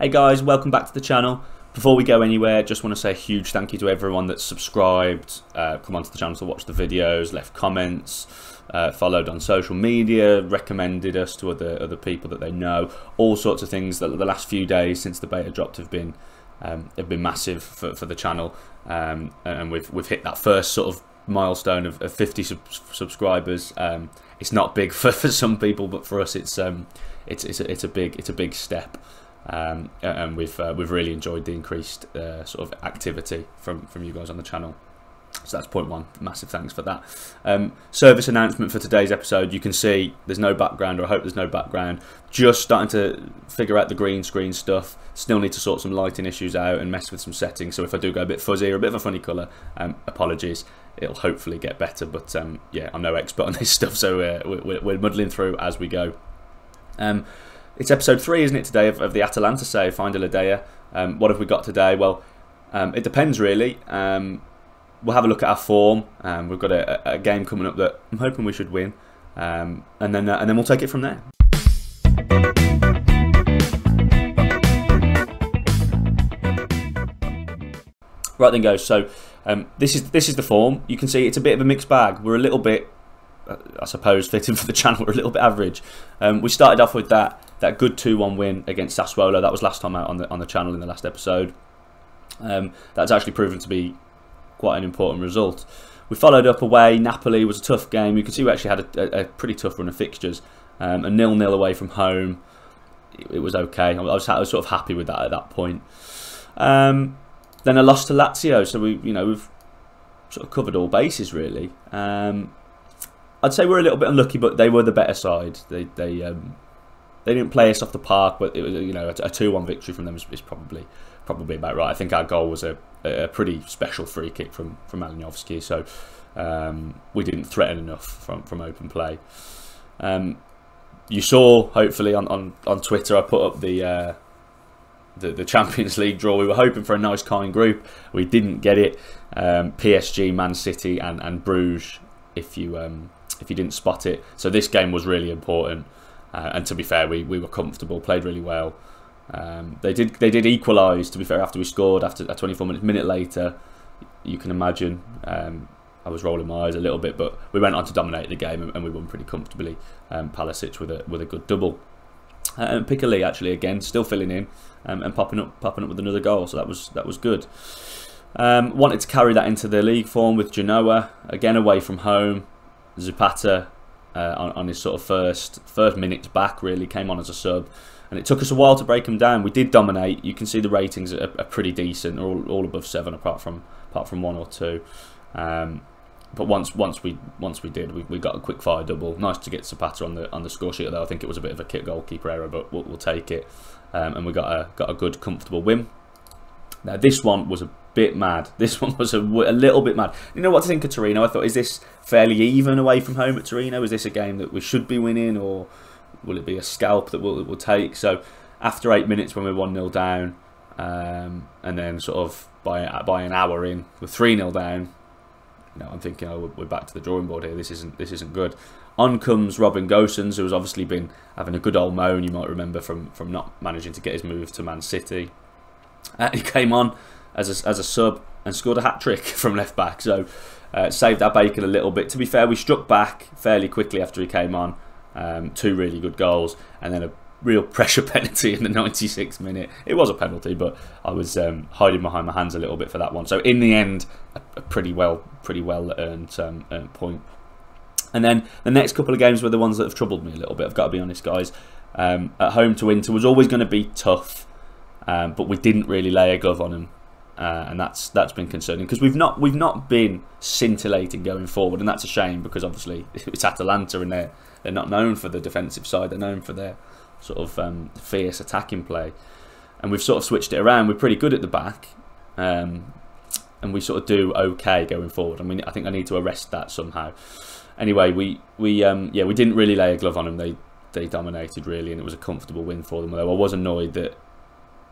Hey guys, welcome back to the channel. Before we go anywhere, just want to say a huge thank you to everyone that's subscribed, come onto the channel to watch the videos, left comments, followed on social media, recommended us to other people that they know. All sorts of things that the last few days since the beta dropped have been massive for the channel, and we've hit that first sort of milestone of 50 subscribers. It's not big for some people, but for us it's a big step. And we've really enjoyed the increased sort of activity from you guys on the channel. So that's point one. Massive thanks for that. Service announcement for today's episode. You can see there's no background, or I hope there's no background. Just starting to figure out the green screen stuff. Still need to sort some lighting issues out and mess with some settings. So if I do go a bit fuzzy or a bit of a funny colour, apologies. It'll hopefully get better. But yeah, I'm no expert on this stuff, so we're muddling through as we go. It's episode 3, isn't it, today, of the Atalanta save, Find a Ladea. What have we got today? Well, it depends, really. We'll have a look at our form. We've got a game coming up that I'm hoping we should win. And then we'll take it from there. Right then, guys. So this is the form. You can see it's a bit of a mixed bag. We're a little bit, I suppose, fitting for the channel, we're a little bit average. We started off with that good 2-1 win against Sassuolo. That was last time out on the channel in the last episode. That's actually proven to be quite an important result. We followed up away. Napoli was a tough game. You can see we actually had a pretty tough run of fixtures. A 0-0 away from home. It was okay. I was sort of happy with that at that point. Then a loss to Lazio. So we've sort of covered all bases, really. I'd say we're a little bit unlucky, but they were the better side. They didn't play us off the park, but it was a 2-1 victory from them is probably about right. I think our goal was a pretty special free kick from Malinowski, so we didn't threaten enough from open play. You saw, hopefully, on Twitter, I put up the Champions League draw. We were hoping for a nice kind group. We didn't get it. PSG, Man City, and Bruges. If you didn't spot it, so this game was really important. And to be fair, we were comfortable, played really well. They did equalise, to be fair, after we scored, after a 24 minutes. Minute later, you can imagine, I was rolling my eyes a little bit, but we went on to dominate the game and we won pretty comfortably. Palisic with a good double. And Piccoli actually again still filling in and popping up with another goal, so that was good. Wanted to carry that into the league form with Genoa, again away from home. Zapata on his sort of first minutes back, really came on as a sub, and it took us a while to break him down. We did dominate. You can see the ratings are pretty decent, all above 7, apart from 1 or 2. But once we did, we got a quick fire double. Nice to get Zapata on the score sheet, although I think it was a bit of a goalkeeper error, but we'll take it. And we got a good comfortable win. Now this one was a bit mad. This one was a little bit mad. You know what to think of Torino? I thought, is this fairly even away from home at Torino? Is this a game that we should be winning, or will it be a scalp that we'll take? So after 8 minutes, when we're 1-0 down, and then sort of by an hour in, we're 3-0 down. I'm thinking, oh, we're back to the drawing board here. This isn't good. On comes Robin Gosens, who has obviously been having a good old moan. You might remember from not managing to get his move to Man City. He came on as a sub and scored a hat-trick from left back, so saved our bacon a little bit. To be fair, we struck back fairly quickly after he came on. 2 really good goals, and then a real pressure penalty in the 96th minute. It was a penalty, but I was hiding behind my hands a little bit for that one. So in the end, a pretty well earned point. And then the next couple of games were the ones that have troubled me a little bit. I've got to be honest, guys. At home to Inter was always going to be tough. But we didn't really lay a glove on them, and that's been concerning, because we've not been scintillating going forward, and that's a shame, because obviously it's Atalanta and they're not known for the defensive side. They're known for their sort of fierce attacking play, and we've sort of switched it around. We're pretty good at the back, and we sort of do okay going forward. I mean, I think I need to arrest that somehow. Anyway, we didn't really lay a glove on them. They dominated really, and it was a comfortable win for them. Although I was annoyed that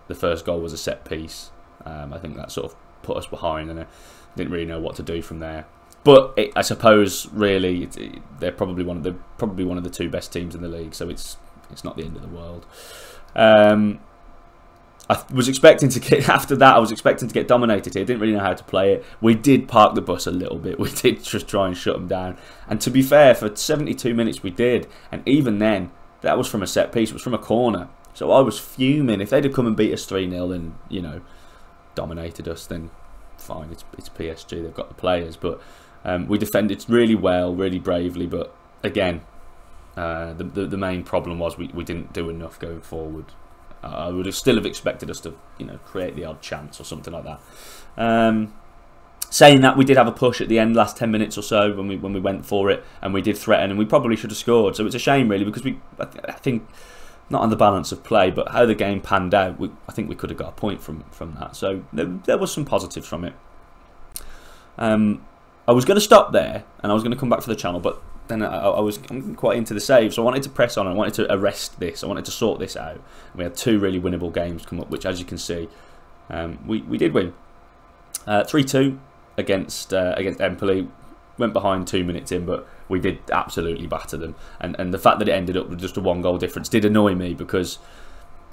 the first goal was a set piece. I think that sort of put us behind, and I didn't really know what to do from there. But I suppose really they're probably one of the 2 best teams in the league, so it's not the end of the world. I was expecting to get, after that, I was expecting to get dominated here. Didn't really know how to play it. We did park the bus a little bit. We did just try and shut them down. And to be fair, for 72 minutes we did. And even then, that was from a set piece. It was from a corner. So I was fuming. If they'd have come and beat us 3-0 and, you know, dominated us, then fine. It's PSG. They've got the players. But we defended really well, really bravely. But again, the main problem was we didn't do enough going forward. I would have still have expected us to, you know, create the odd chance or something like that. Saying that, we did have a push at the end, last 10 minutes or so, when we went for it, and we did threaten, and we probably should have scored. So it's a shame, really, because I think, not on the balance of play, but how the game panned out, I think we could have got a point from that. So there was some positives from it. I was going to stop there, and I was going to come back for the channel, but then I'm quite into the save, so I wanted to press on. I wanted to arrest this. I wanted to sort this out. We had 2 really winnable games come up, which, as you can see, we did win. 3-2 against Empoli. Went behind 2 minutes in, but we did absolutely batter them. And the fact that it ended up with just a 1-goal difference did annoy me, because,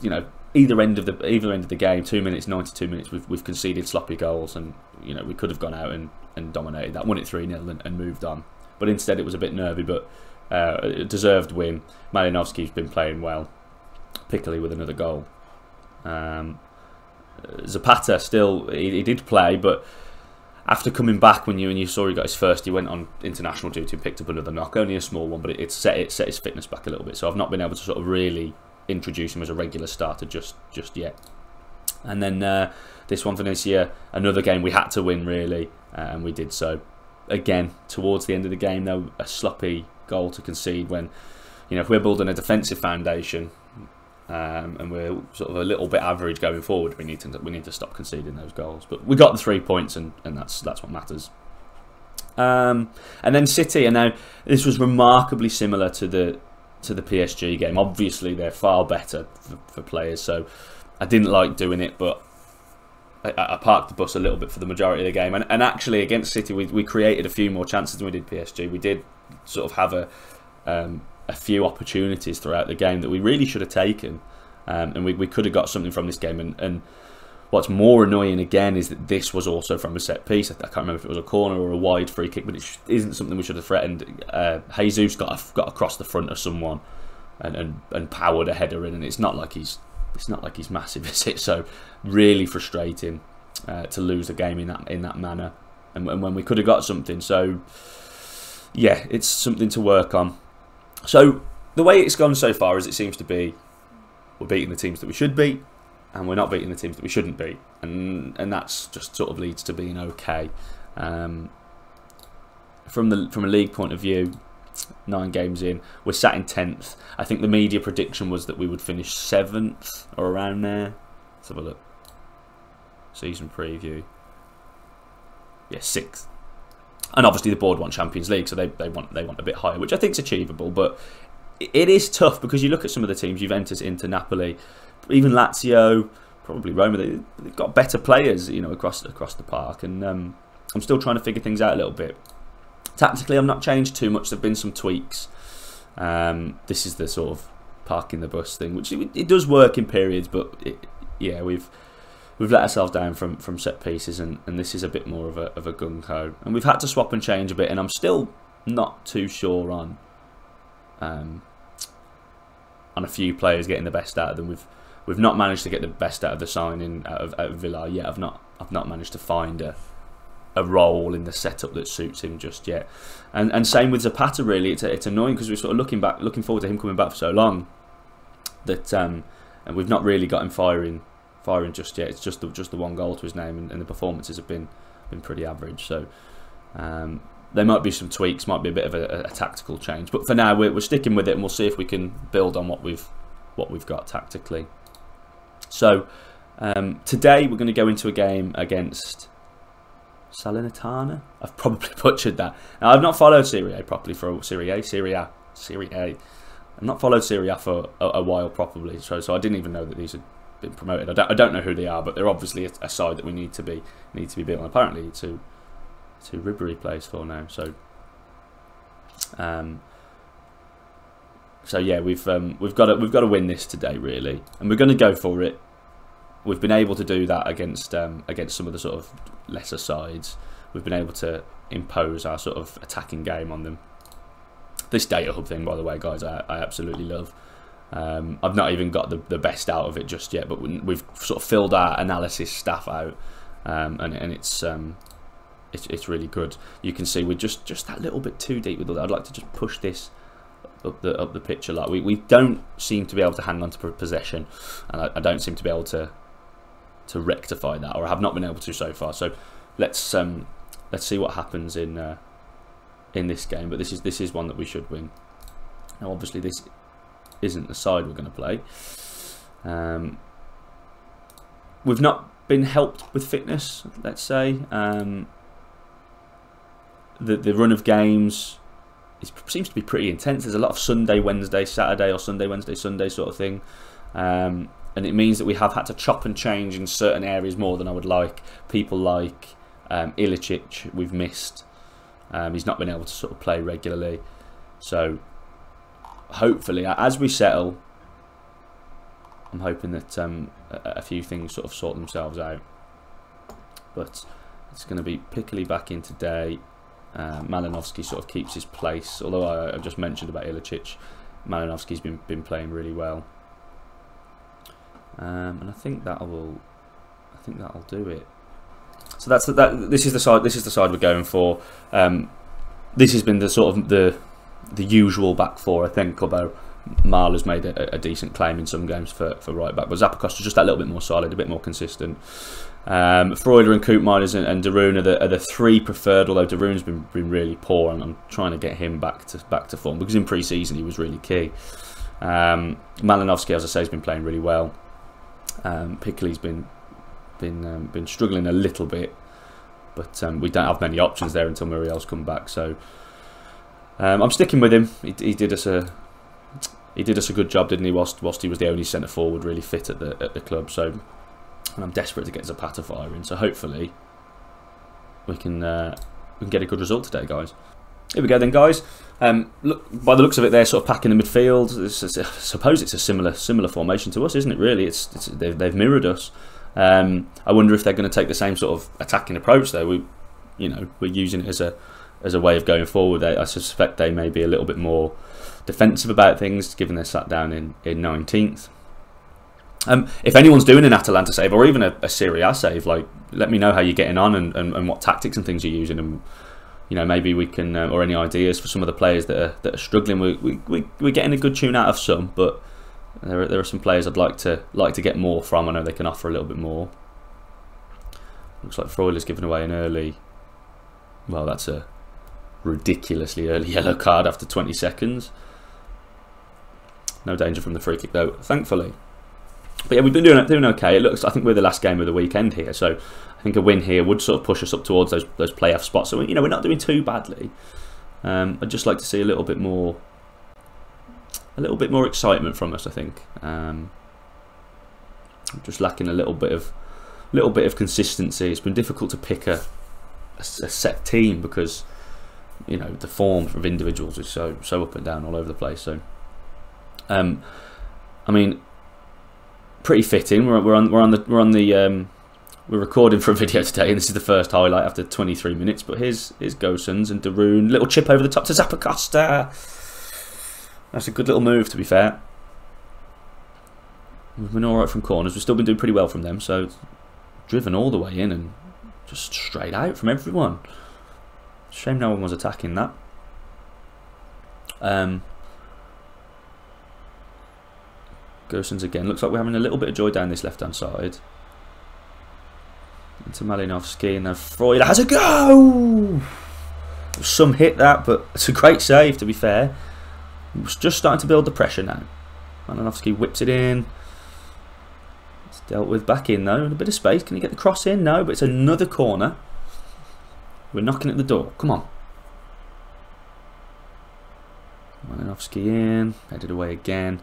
you know, either end of the game, 2 minutes, 92 minutes, we've conceded sloppy goals, and, you know, we could have gone out and dominated that, won it 3-0 and moved on. But instead it was a bit nervy, but a deserved win. Malinovsky's been playing well, Piccoli with another goal. Zapata still, he did play, but after coming back, when you saw he got his first, he went on international duty and picked up another knock. Only a small one, but it set his fitness back a little bit. So I've not been able to sort of really introduce him as a regular starter just yet. And then this one, Venezia, another game we had to win, really, and we did so. Again, towards the end of the game, though, a sloppy goal to concede when, you know, if we're building a defensive foundation and we're sort of a little bit average going forward, we need to stop conceding those goals. But we got the 3 points, and that's what matters. And then City, and now this was remarkably similar to the PSG game. Obviously, they're far better for players, so I didn't like doing it, but I parked the bus a little bit for the majority of the game. And actually, against City, we created a few more chances than we did PSG. We did sort of have a few opportunities throughout the game that we really should have taken. And we could have got something from this game. And what's more annoying, again, is that this was also from a set piece. I can't remember if it was a corner or a wide free kick, but it isn't something we should have threatened. Jesus got across the front of someone and powered a header in, and it's not like he's massive, is it? So really frustrating to lose the game in that manner, and when we could have got something. So yeah, it's something to work on. So the way it's gone so far is, it seems to be, we're beating the teams that we should beat, and we're not beating the teams that we shouldn't beat, and that's just sort of leads to being okay. From a league point of view, 9 games in, we're sat in 10th. I think the media prediction was that we would finish 7th or around there. Let's have a look. Season preview. Yeah, 6th. And obviously the board want Champions League, so they want a bit higher, which I think is achievable. But it is tough, because you look at some of the teams, Juventus, Inter, Napoli, even Lazio, probably Roma. They've got better players, you know, across the park, and I'm still trying to figure things out a little bit. Tactically, I've not changed too much. There've been some tweaks. This is the sort of parking the bus thing, which it does work in periods, but yeah, we've let ourselves down from set pieces, and this is a bit more of a gung-ho. And we've had to swap and change a bit, and I'm still not too sure on a few players getting the best out of them. We've not managed to get the best out of the signing out of Villar yet. I've not managed to find a role in the setup that suits him just yet, and same with Zapata. Really, it's annoying, because we're sort of looking forward to him coming back for so long that and we've not really got him firing just yet. It's just the 1 goal to his name, and the performances have been pretty average. So there might be some tweaks, might be a bit of a tactical change, but for now we're sticking with it, and we'll see if we can build on what we've got tactically. So today we're going to go into a game against Salernitana. I've probably butchered that. Now, I've not followed Serie A properly for Serie A. I've not followed Serie A for a while properly, so I didn't even know that these had been promoted. I don't know who they are, but they're obviously a side that we need to be built on. Apparently, to Ribery plays for now. So yeah, we've got to win this today, really, and we're going to go for it. we've been able to do that against some of the sort of lesser sides. We've been able to impose our sort of attacking game on them. This data hub thing, by the way, guys, I absolutely love. I've not even got the best out of it just yet, but we've sort of filled our analysis staff out, and it's really good. You can see we're just that little bit too deep with all that. I'd like to just push this up the pitch a lot. We don't seem to be able to hang on to possession, and I don't seem to be able to rectify that, or I have not been able to so far. So let's see what happens in this game. But this is one that we should win. Now, obviously, this isn't the side we're going to play. We've not been helped with fitness, let's say. The run of games seems to be pretty intense. There's a lot of Sunday, Wednesday, Saturday, or Sunday, Wednesday, Sunday sort of thing. And it means that we have had to chop and change in certain areas more than I would like. People like Ilicic, we've missed. He's not been able to sort of play regularly. So hopefully, as we settle, I'm hoping that a few things sort of sort themselves out. But it's going to be Piccoli back in today. Malinovsky sort of keeps his place, although I've just mentioned about Ilicic. Malinovsky's been playing really well, and I think that'll do it. So this is the side we're going for. This has been the sort of the usual back four, I think, although Marler's made a decent claim in some games for right back, but Zappacosta's just that little bit more solid, a bit more consistent. Freuler and Koopmeiners and De Roon are the three preferred, although De Roon's been really poor, and I'm trying to get him back to form, because in pre-season he was really key. Malinovsky, as I say, has been playing really well. Piccoli's been struggling a little bit, but we don't have many options there until Muriel's come back. So I'm sticking with him. He did us a good job, didn't he? Whilst he was the only centre forward really fit at the club. So. And I'm desperate to get Zapata firing, so hopefully we can get a good result today, guys. Here we go then, guys. Look, by the looks of it, they're sort of packing the midfield. I suppose it's a similar formation to us, isn't it? Really, they've mirrored us. I wonder if they're going to take the same sort of attacking approach, though. We're using it as a way of going forward. I suspect they may be a little bit more defensive about things, given they're sat down in 19th. If anyone's doing an Atalanta save, or even a Serie A save, like, let me know how you're getting on and what tactics and things you're using, and maybe we can, or any ideas for some of the players that are struggling. We're getting a good tune out of some, but there are some players I'd like to get more from. I know they can offer a little bit more. Looks like Freuler's given away an early. Well, that's a ridiculously early yellow card after 20 seconds. No danger from the free kick though, thankfully. But yeah, we've been doing okay. It looks. I think we're the last game of the weekend here, so I think a win here would sort of push us up towards those playoff spots. So we're not doing too badly. I'd just like to see a little bit more excitement from us. I think just lacking a little bit of consistency. It's been difficult to pick a set team, because the form of individuals is so up and down all over the place. So I mean, pretty fitting. We're recording for a video today, and this is the first highlight after 23 minutes. But here's Gosens and De Roon. Little chip over the top to Zappacosta. That's a good little move, to be fair. We've been all right from corners. We've still been doing pretty well from them. So driven all the way in and just straight out from everyone. Shame no one was attacking that. Gosens again. Looks like we're having a little bit of joy down this left-hand side. Into Malinovsky, and then Freuler has a go! Some hit that, but it's a great save, to be fair. It's just starting to build the pressure now. Malinovsky whips it in. It's dealt with back in, though, in a bit of space. Can he get the cross in? No, but it's another corner. We're knocking at the door. Come on. Malinovsky in. Headed away again.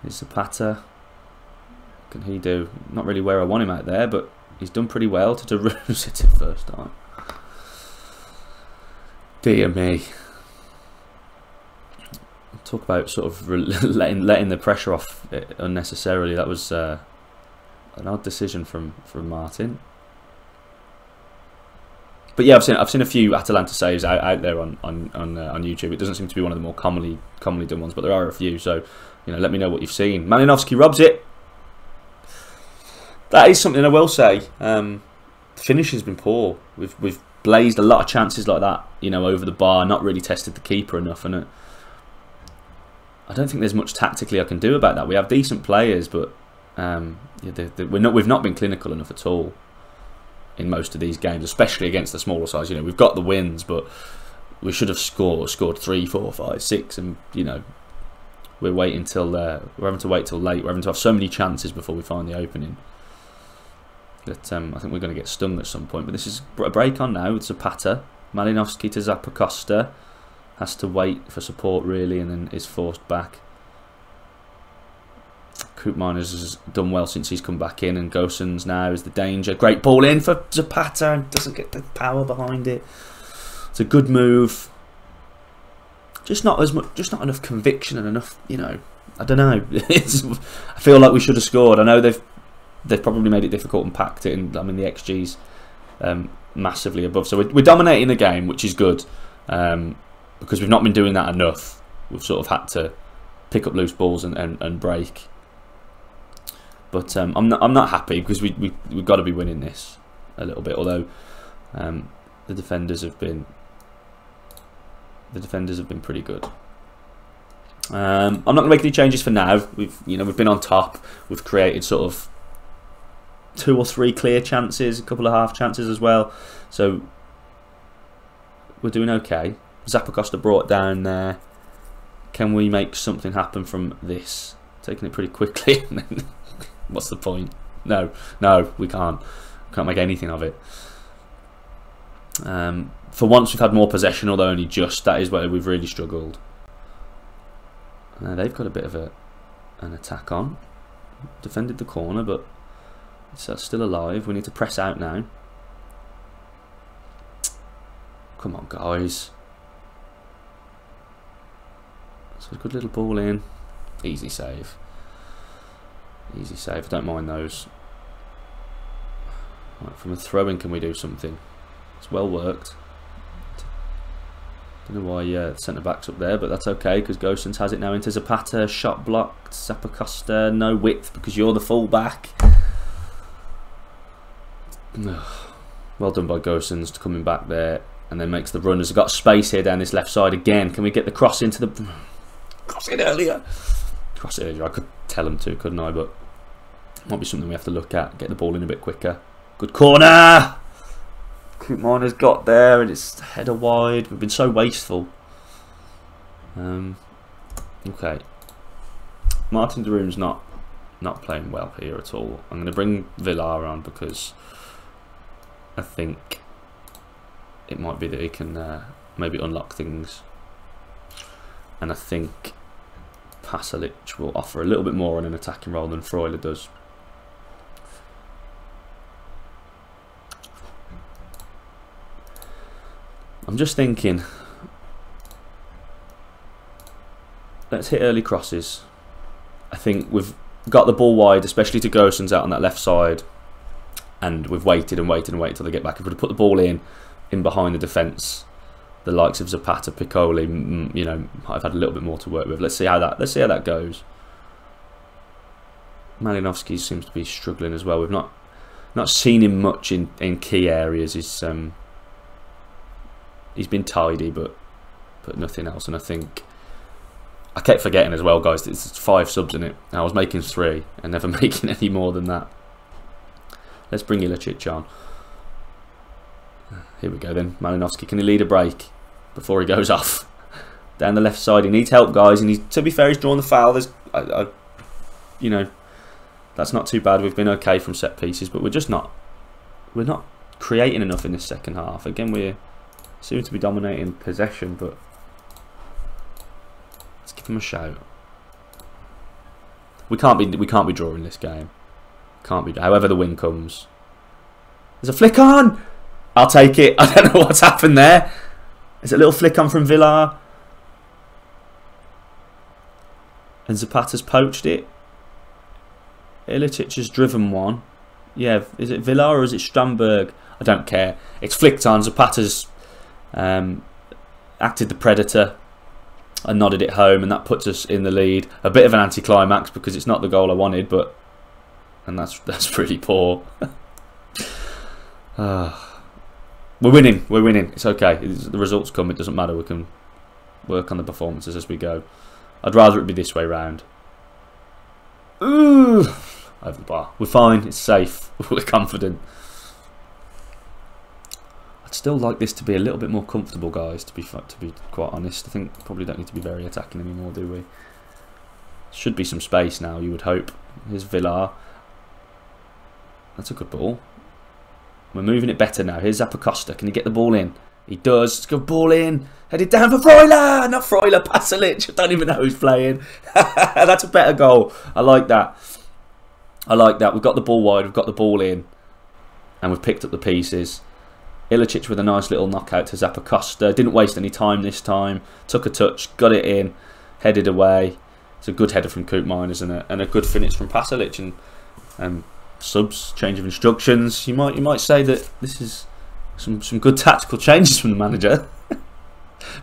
Here's Zapata. What can he do? Not really where I want him out there, but he's done pretty well to Roos. Hit it first time. Dear me. Talk about sort of letting the pressure off unnecessarily. That was an odd decision from Martin. But yeah, I've seen a few Atalanta saves out there on YouTube. It doesn't seem to be one of the more commonly done ones, but there are a few. So, you know, let me know what you've seen. Malinowski robs it. That is something I will say. The finish has been poor. We've blazed a lot of chances like that, you know, over the bar. Not really tested the keeper enough, and I don't think there's much tactically I can do about that. We have decent players, but yeah, we've not been clinical enough at all in most of these games, especially against the smaller sides. You know, we've got the wins, but we should have scored 3, 4, 5, 6, and you know, we're waiting till we're having to wait till late. We're having to have so many chances before we find the opening that I think we're going to get stung at some point. But this is a break on now with Zapata. Malinowski to Zappacosta, has to wait for support really, and then is forced back. Koopmeiners has done well since he's come back in, and Gosens now is the danger. Great ball in for Zapata, and doesn't get the power behind it. It's a good move. Just not as much, just not enough conviction and enough, you know. I don't know. I feel like we should have scored. I know they've probably made it difficult and packed it, and I mean the XG's massively above. So we're dominating the game, which is good, because we've not been doing that enough. We've sort of had to pick up loose balls and break. But I'm not happy, because we've got to be winning this a little bit. Although the defenders have been pretty good. I'm not going to make any changes for now. We've been on top. We've created sort of 2 or 3 clear chances, a couple of half chances as well. So we're doing okay. Zappacosta brought down there. Can we make something happen from this? Taking it pretty quickly. What's the point? No, we can't. Can't make anything of it. For once we've had more possession, although only just. That is where we've really struggled. They've got a bit of an attack on. Defended the corner, but it's still alive. We need to press out now. Come on, guys. So a good little ball in. Easy save. Easy save. I don't mind those. Right, from a throw-in, can we do something? It's well worked. Don't know why the centre-back's up there, but that's okay, because Gosens has it now into Zapata. Shot blocked. Zappacosta, no width, because you're the full-back. Well done by Gosens coming back there, and then makes the runners. We've got space here down this left side again. Can we get the cross into the... Cross it earlier. Cross it earlier. I could tell them to, couldn't I? But might be something we have to look at. Get the ball in a bit quicker. Good corner. Koopmeiners got there, and it's header wide. We've been so wasteful. Okay. Martin de Roon's not playing well here at all. I'm going to bring Villar on, because I think it might be that he can maybe unlock things. And I think Pasalic will offer a little bit more on an attacking role than Freuler does. I'm just thinking, let's hit early crosses. I think we've got the ball wide, especially to Gosens out on that left side, and we've waited and waited and waited till they get back. If we'd put the ball in behind the defence, the likes of Zapata, Piccoli, you know, I've had a little bit more to work with. Let's see how that goes. Malinowski seems to be struggling as well. We've not seen him much in key areas. He's been tidy, but nothing else. And I think I kept forgetting as well, guys. It's 5 subs in it. I was making 3 and never making any more than that. Let's bring Ilicic on. Here we go then. Malinowski, can he lead a break before he goes off? Down the left side, he needs help, guys. And to be fair, he's drawn the foul. There's, you know, that's not too bad. We've been okay from set pieces, but we're not creating enough in this second half. Again, we seem to be dominating possession, but let's give him a shout. We can't be drawing this game. Can't be. However the win comes. There's a flick on. I'll take it. I don't know what's happened there. There's a little flick on from Villar. And Zapata's poached it. Ilicic has driven one. Yeah, is it Villar or is it Strandberg? I don't care. It's flicked on. Zapata's acted the predator and nodded it home, and that puts us in the lead. A bit of an anticlimax because it's not the goal I wanted, and that's pretty poor. We're winning. We're winning. It's okay. The results come. It doesn't matter. We can work on the performances as we go. I'd rather it be this way round. Ooh, over the bar. We're fine. It's safe. We're confident. I'd still like this to be a little bit more comfortable, guys. To be quite honest, I think probably don't need to be very attacking anymore, do we? Should be some space now. You would hope. Here's Villar. That's a good ball. We're moving it better now. Here's Zappacosta. Can he get the ball in? He does. Let's go ball in. Headed down for Freuler. Not Freuler. Pasalic. I don't even know who's playing. That's a better goal. I like that. I like that. We've got the ball wide. We've got the ball in. And we've picked up the pieces. Ilicic with a nice little knockout to Zappacosta. Didn't waste any time this time. Took a touch. Got it in. Headed away. It's a good header from Koopmeiners and a good finish from Pasalic. And subs, change of instructions. You might say that this is some good tactical changes from the manager.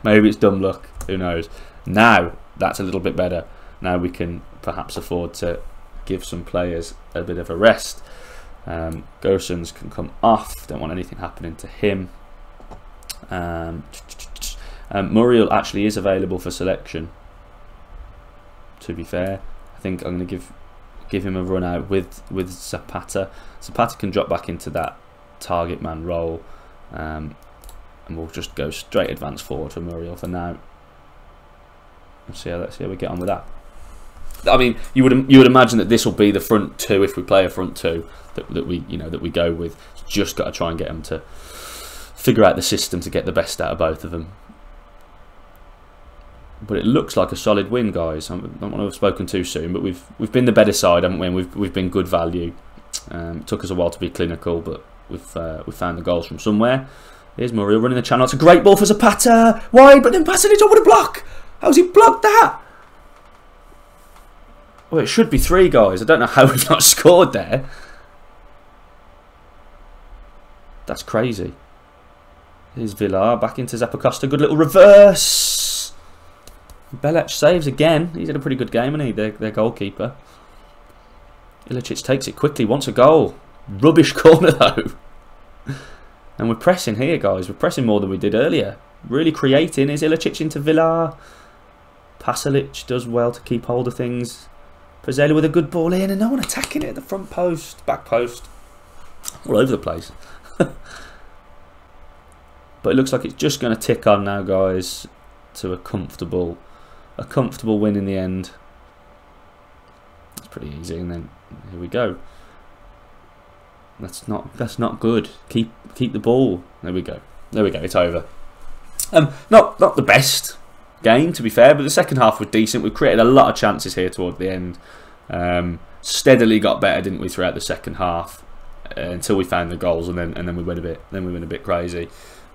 Maybe it's dumb luck. Who knows? Now that's a little bit better. Now we can perhaps afford to give some players a bit of a rest. Gosens can come off. Don't want anything happening to him. Muriel actually is available for selection. To be fair, I think I'm going to give him a run out with Zapata. Zapata can drop back into that target man role, and we'll just go straight advance forward for Muriel for now. Let's see how we get on with that. I mean, you would imagine that this will be the front two if we play a front two that we go with. Just got to try and get them to figure out the system to get the best out of both of them. But it looks like a solid win, guys. I don't want to have spoken too soon, but we've been the better side, haven't we? And we've been good value. It took us a while to be clinical, but we've found the goals from somewhere. Here's Muriel running the channel. It's a great ball for Zapata, wide, but then passing it over the block. How's he blocked that? Well, it should be 3, guys. I don't know how we've not scored there. That's crazy. Here's Villar back into Zappacosta. Good little reverse. Belech saves again. He's had a pretty good game, hasn't he? Their goalkeeper. Ilicic takes it quickly. Wants a goal. Rubbish corner though. And we're pressing here, guys. We're pressing more than we did earlier. Really creating. Is Ilicic into Villar. Pasalic does well to keep hold of things. Pozzella with a good ball in, and no one attacking it at the front post, back post. All over the place. But it looks like it's just going to tick on now, guys, to a comfortable win in the end. It's pretty easy, and then here we go. That's not good. Keep the ball. There we go. There we go. It's over. Not the best game, to be fair, but the second half was decent. We created a lot of chances here toward the end. Steadily got better, didn't we, throughout the second half, until we found the goals, and then we went a bit crazy.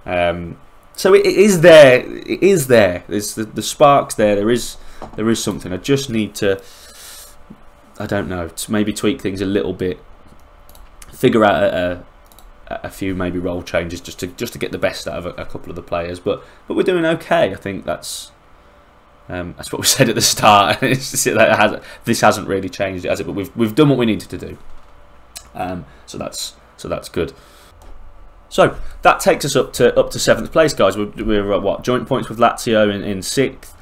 So it is there. It is there. There's the sparks there. There is something. I just need to, I don't know, to maybe tweak things a little bit. Figure out a few maybe role changes just to get the best out of a couple of the players. But we're doing okay. I think that's what we said at the start. This hasn't really changed it, has it? But we've done what we needed to do. So that's good. So that takes us up to 7th place, guys. We're at what, joint points with Lazio in 6th.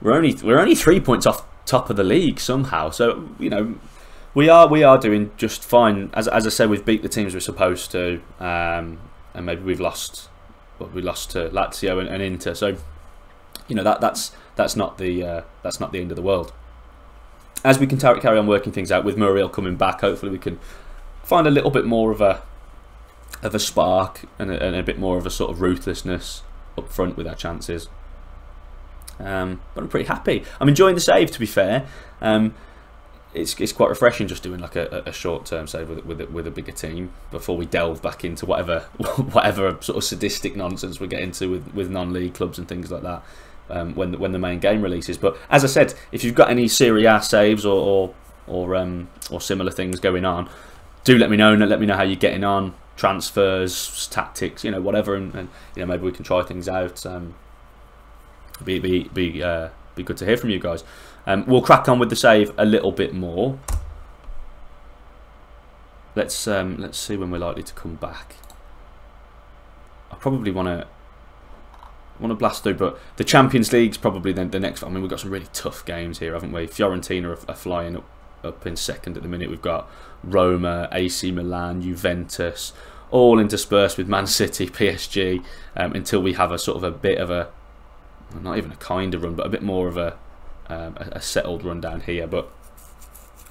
We're only 3 points off top of the league somehow. So we are doing just fine. As I said, we've beat the teams we're supposed to, and maybe we lost to Lazio and Inter. So that's not the end of the world. As we can carry on working things out with Muriel coming back, hopefully we can find a little bit more of a spark and a bit more of a sort of ruthlessness up front with our chances. But I'm pretty happy. I'm enjoying the save, to be fair. It's quite refreshing just doing like a short-term save with a bigger team before we delve back into whatever sort of sadistic nonsense we get into with non-league clubs and things like that when the main game releases. But as I said, if you've got any Serie A saves or or similar things going on, do let me know, and let me know how you're getting on, transfers, tactics, you know, whatever, and you know, maybe we can try things out. Be good to hear from you guys. We'll crack on with the save a little bit more. Let's see when we're likely to come back. I probably want to blast through, but the Champions League's probably the next. I mean, we've got some really tough games here, haven't we? Fiorentina are flying up in second at the minute. We've got Roma, AC Milan, Juventus, all interspersed with Man City, PSG, until we have a sort of a bit of a, not even a kind of run, but a bit more of a settled run down here. But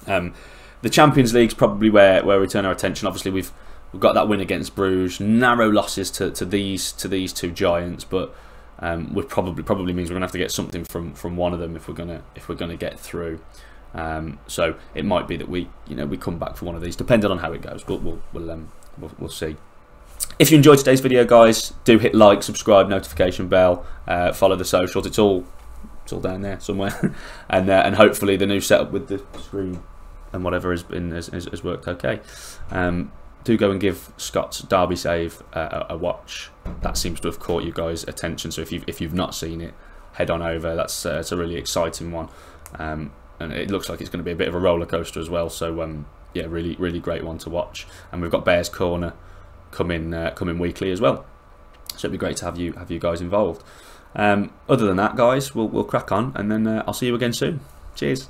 the Champions League's probably where we turn our attention. Obviously, we've got that win against Bruges, narrow losses to these two giants, but we probably means we're gonna have to get something from one of them if we're gonna get through. So it might be that we come back for one of these, depending on how it goes. But we'll see. If you enjoyed today's video, guys, do hit like, subscribe, notification bell, follow the socials. It's all down there somewhere, and hopefully the new setup with the screen and whatever has worked okay. Do go and give Scott's Derby save a watch. That seems to have caught you guys' attention. So if you've not seen it, head on over. It's a really exciting one, and it looks like it's going to be a bit of a roller coaster as well. So yeah, really great one to watch. And we've got Bears Corner coming weekly as well. So it'd be great to have you guys involved. Other than that, guys, we'll crack on, and then I'll see you again soon. Cheers.